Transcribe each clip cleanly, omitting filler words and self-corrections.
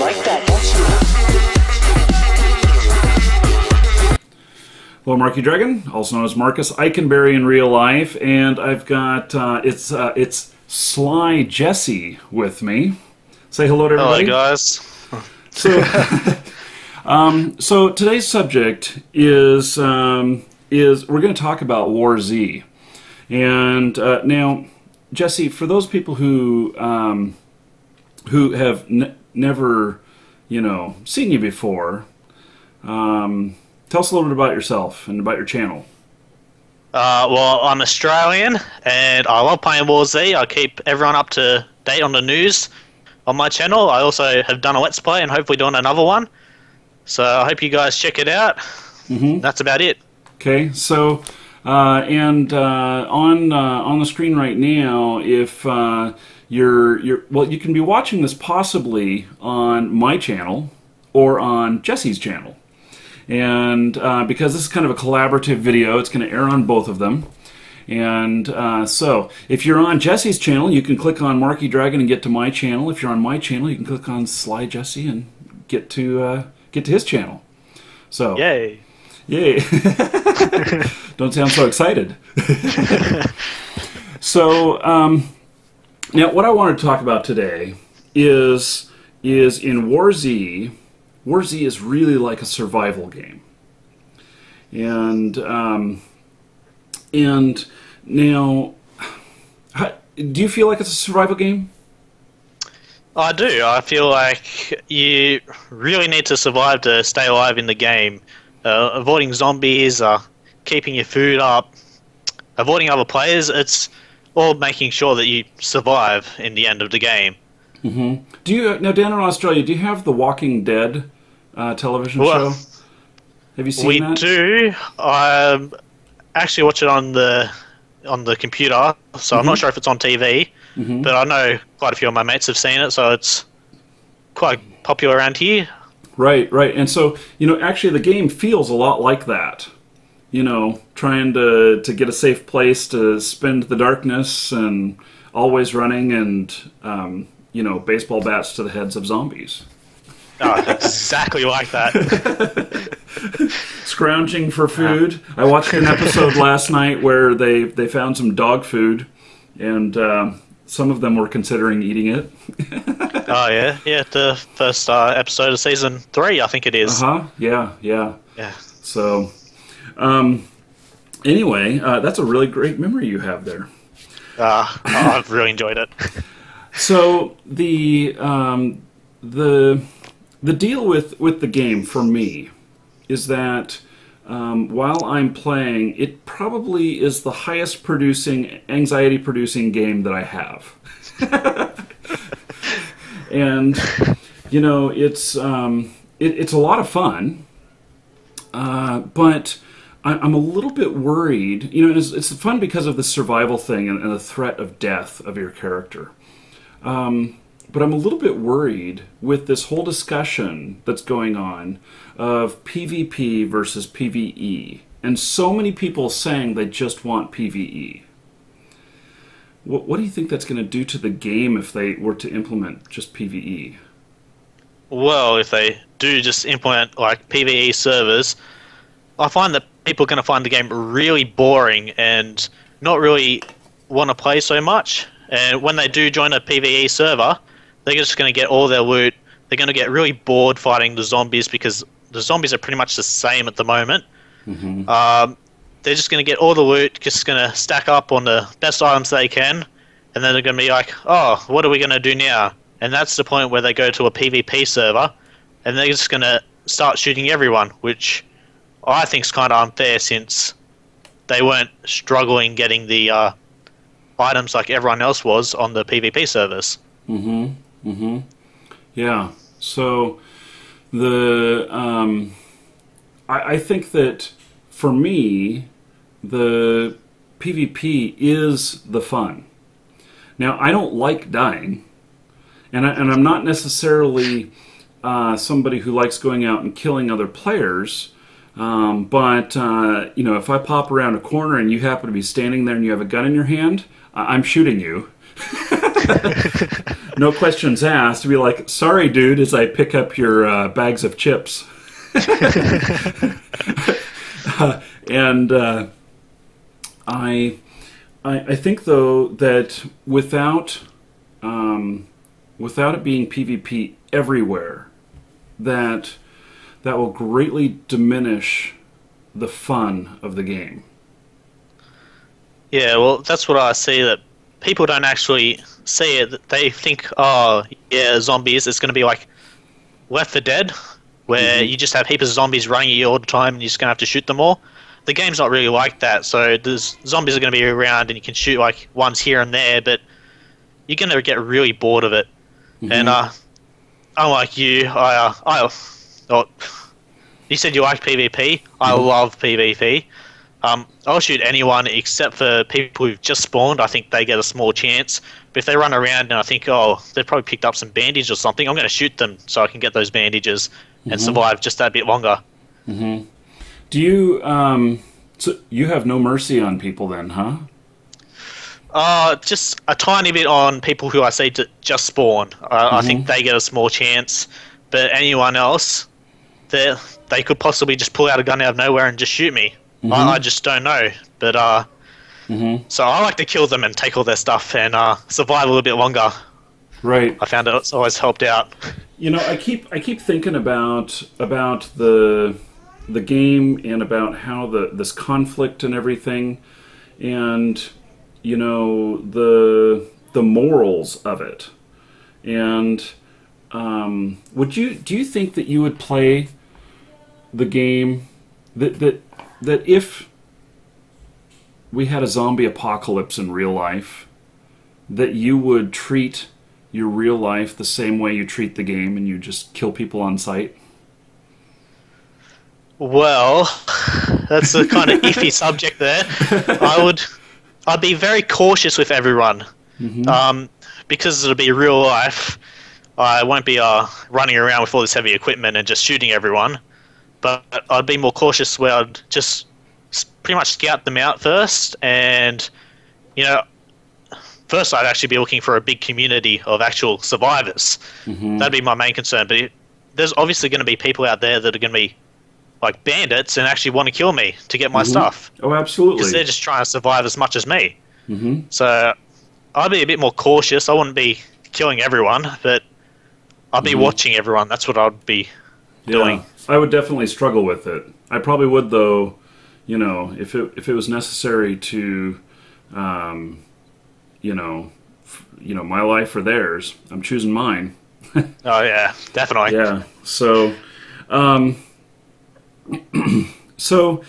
like that, don't you? Hello, Marky Dragon, also known as Marcus Eikenberry in real life, and I've got it's Sly Jesse with me. Say hello to everybody. Hello, guys. So, so today's subject is we're going to talk about War Z, and now, Jesse, for those people who have never, seen you before, tell us a little bit about yourself and about your channel. Well, I'm Australian, and I love playing War Z. I keep everyone up to date on the news on my channel. I also have done a Let's Play and hopefully doing another one. So I hope you guys check it out. Mm-hmm. That's about it. Okay, so on the screen right now, if you can be watching this possibly on my channel or on Jesse's channel. And because this is kind of a collaborative video, it's going to air on both of them. And so, if you're on Jesse's channel, you can click on Marky Dragon and get to my channel. If you're on my channel, you can click on Sly Jesse and get to his channel. So, yay! Don't sound so excited. So, now what I wanted to talk about today is in War Z. War Z is really like a survival game, and now, do you feel like it's a survival game? I do. I feel like you really need to survive to stay alive in the game. Avoiding zombies, keeping your food up, avoiding other players. It's all making sure that you survive in the end of the game. Mm-hmm. Do you now down in Australia? Do you have the Walking Dead television show? Have you seen that? We do. I actually watch it on the computer, so I'm not sure if it's on TV. Mm-hmm. But I know quite a few of my mates have seen it, so it's quite popular around here. Right. And so, actually the game feels a lot like that. Trying to get a safe place to spend the darkness and always running and, baseball bats to the heads of zombies. Oh, exactly like that. Scrounging for food. I watched an episode last night where they found some dog food, and some of them were considering eating it. Oh, yeah. Yeah, the first episode of Season 3, I think it is. Uh-huh. Yeah. So, anyway, that's a really great memory you have there. I've really enjoyed it. So, the deal with the game, for me, is that while I'm playing, it probably is the highest anxiety-producing game that I have. And, it's a lot of fun, but I'm a little bit worried. It's fun because of the survival thing and the threat of death of your character. But I'm a little bit worried with this whole discussion that's going on of PvP versus PvE. And so many people saying they just want PvE. What do you think that's going to do to the game if they were to implement just PvE? Well, if they do just implement like PvE servers, I find that people are going to find the game really boring and not really want to play so much. And when they do join a PvE server, they're just going to get all their loot. They're going to get really bored fighting the zombies because the zombies are pretty much the same at the moment. Mm-hmm. They're just going to get all the loot, just going to stack up on the best items they can, and then they're going to be like, oh, what are we going to do now? And that's the point where they go to a PvP server, and they're just going to start shooting everyone, which I think is kind of unfair since they weren't struggling getting the items like everyone else was on the PvP servers. Yeah. So I think that for me, the PvP is the fun. Now, I don't like dying, and I'm not necessarily somebody who likes going out and killing other players. But if I pop around a corner and you happen to be standing there and you have a gun in your hand, I'm shooting you. No questions asked. Be like, sorry, dude, as I pick up your bags of chips. And I think though that without it being PvP everywhere, that will greatly diminish the fun of the game. Yeah, well, that's what I see, that people don't actually see it. They think, oh, yeah, zombies, it's going to be like Left 4 Dead, where you just have heaps of zombies running at you all the time and you're just going to have to shoot them all. The game's not really like that, so there's zombies are going to be around and you can shoot like ones here and there, but you're going to get really bored of it. And unlike you, you said you like PvP. I love PvP. I'll shoot anyone except for people who've just spawned. I think they get a small chance. But if they run around and I think, oh, they've probably picked up some bandage or something, I'm going to shoot them so I can get those bandages and survive just that bit longer. Do you, so you have no mercy on people then, huh? Just a tiny bit on people who I see to just spawn. I think they get a small chance. But anyone else, they could possibly just pull out a gun out of nowhere and just shoot me. I just don't know. But so I like to kill them and take all their stuff and survive a little bit longer. Right. I found it's always helped out. You know, I keep thinking about the game and about how this conflict and everything, and you know the morals of it. And do you think that you would play the game that if we had a zombie apocalypse in real life, that you would treat your real life the same way you treat the game and you just kill people on sight? Well, that's a kind of iffy subject there. I'd be very cautious with everyone. Because it'll be real life. I won't be running around with all this heavy equipment and just shooting everyone. But I'd be more cautious where I'd just pretty much scout them out first. And, you know, first I'd actually be looking for a big community of actual survivors. That'd be my main concern. But there's obviously going to be people out there that are going to be like bandits and actually want to kill me to get my stuff. Oh, absolutely. Because they're just trying to survive as much as me. So I'd be a bit more cautious. I wouldn't be killing everyone, but I'd be watching everyone. That's what I'd be doing. I would definitely struggle with it. I probably would, though, you know, if it was necessary to, you know, my life or theirs, I'm choosing mine. Oh, yeah, definitely. Yeah, so... so,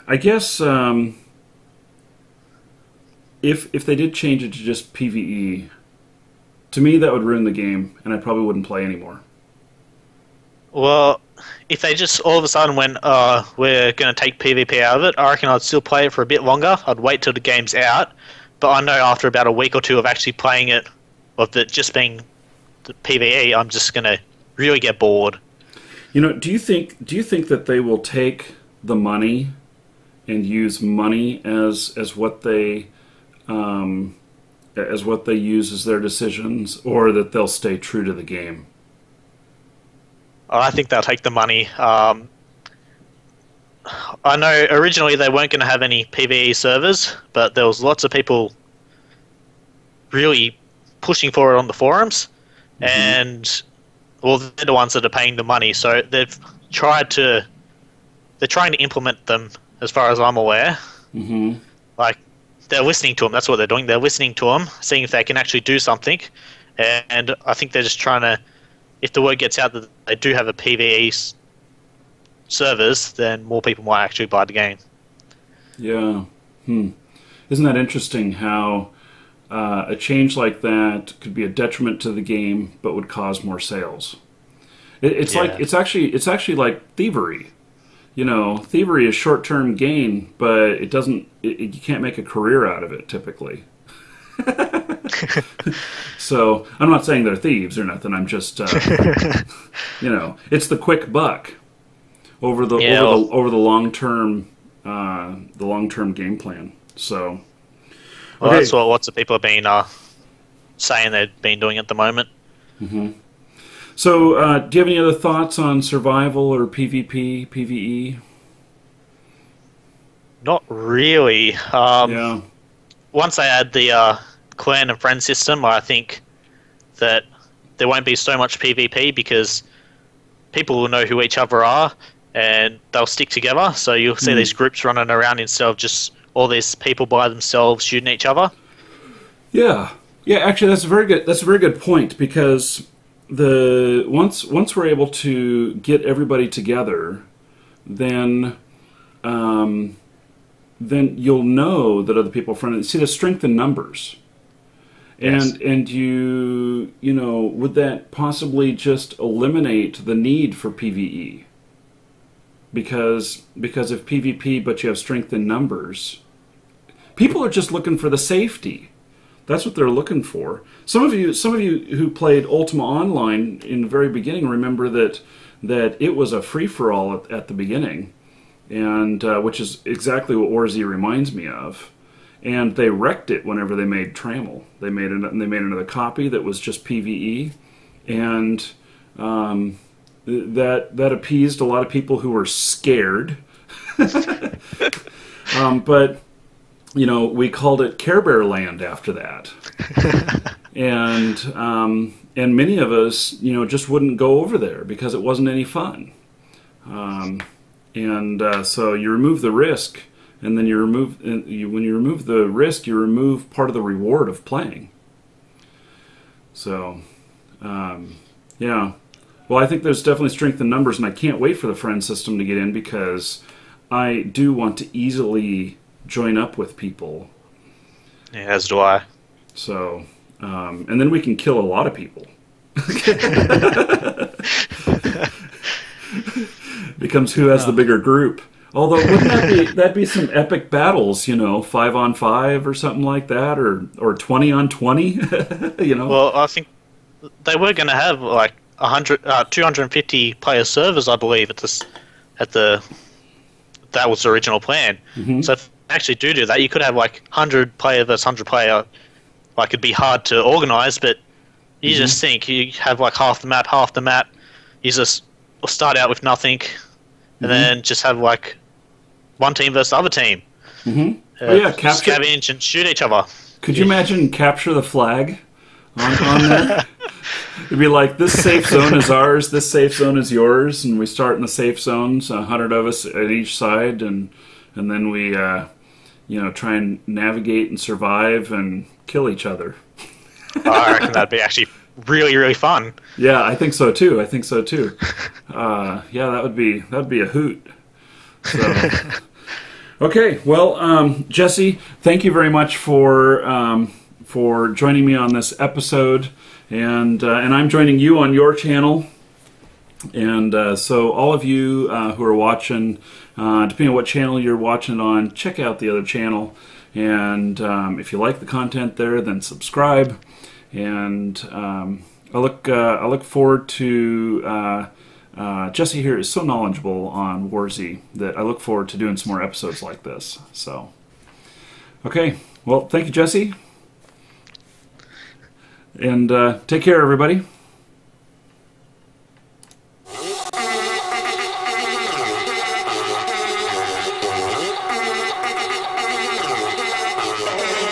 I guess if they did change it to just PVE, to me that would ruin the game, and I probably wouldn't play anymore. Well, if they just all of a sudden went, we're going to take PvP out of it, I reckon I'd still play it for a bit longer. I'd wait till the game's out, but I know after about a week or two of actually playing it, of it just being the PvE, I'm just going to really get bored. You know, do you think that they will take the money and use money as what they use as their decisions, or that they'll stay true to the game? I think they'll take the money. I know originally they weren't going to have any PvE servers, but there was lots of people really pushing for it on the forums, and well, they're the ones that are paying the money, so they're trying to implement them, as far as I'm aware. Like, they're listening to them, that's what they're doing. They're listening to them, seeing if they can actually do something, and I think they're just trying to, if the word gets out that they do have a PvE servers, then more people might actually buy the game. Yeah. Isn't that interesting how a change like that could be a detriment to the game, but would cause more sales? It's actually like thievery. You know, thievery is short-term gain, but it doesn't. You can't make a career out of it typically. So I'm not saying they're thieves or nothing. I'm just, you know, it's the quick buck over the long-term game plan. So. Well, that's what lots of people have been saying they've been doing at the moment. So, do you have any other thoughts on survival or PvP, PVE? Not really. Yeah. Once they add the clan and friend system, I think that there won't be so much PvP because people will know who each other are and they'll stick together. So you'll see these groups running around instead of just all these people by themselves shooting each other. Yeah. Yeah, actually that's a very good point, because once we're able to get everybody together, then you'll know that other people are friendly. See, the strength in numbers. And you know, would that possibly just eliminate the need for PvE? Because if PvP but you have strength in numbers, people are just looking for the safety. That's what they're looking for. Some of you who played Ultima Online in the very beginning remember that it was a free-for-all at the beginning, and which is exactly what War Z reminds me of. And they wrecked it whenever they made Trammel. They made another copy that was just PvE, and that appeased a lot of people who were scared. But you know, we called it Care Bear Land after that, and many of us, you know, just wouldn't go over there because it wasn't any fun. So you remove the risk. And then when you remove the risk, you remove part of the reward of playing. So, yeah. Well, I think there's definitely strength in numbers, and I can't wait for the friend system to get in, because I do want to easily join up with people. Yeah, as do I. So, and then we can kill a lot of people. Becomes who has the bigger group. Although, wouldn't that be some epic battles, you know, 5-on-5 or something like that, or 20-on-20, you know? Well, I think they were going to have like 250 player servers, I believe, that was the original plan. So if they actually do that, you could have like 100 player versus 100 player. Like, it'd be hard to organize, but you just think you have like half the map. You just start out with nothing. And then just have like one team versus the other team. Scavenge and shoot each other. Could you imagine capture the flag on there? It'd be like, this safe zone is ours, this safe zone is yours, and we start in the safe zones, 100 of us at each side, and then we you know, try and navigate and survive and kill each other. I reckon that'd be actually really, really fun. Yeah, I think so too. Yeah, that'd be a hoot. So, okay, well, Jesse, thank you very much for joining me on this episode, and I'm joining you on your channel. And so all of you who are watching, depending on what channel you're watching on, check out the other channel. And if you like the content there, then subscribe. And I look forward to Jesse here is so knowledgeable on War Z that I look forward to doing some more episodes like this. So, okay, well, thank you, Jesse, and take care, everybody.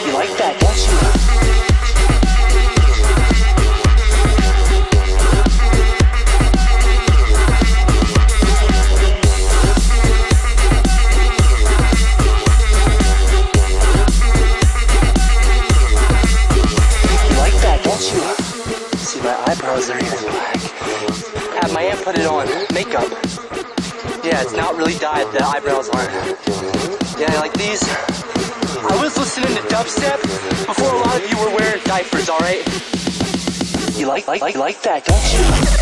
You like that, don't you? Eyebrows are even black. Have my aunt put it on. Makeup. Yeah, it's not really dyed. The eyebrows aren't. Yeah, like these. I was listening to dubstep before a lot of you were wearing diapers, alright? You like that, don't you?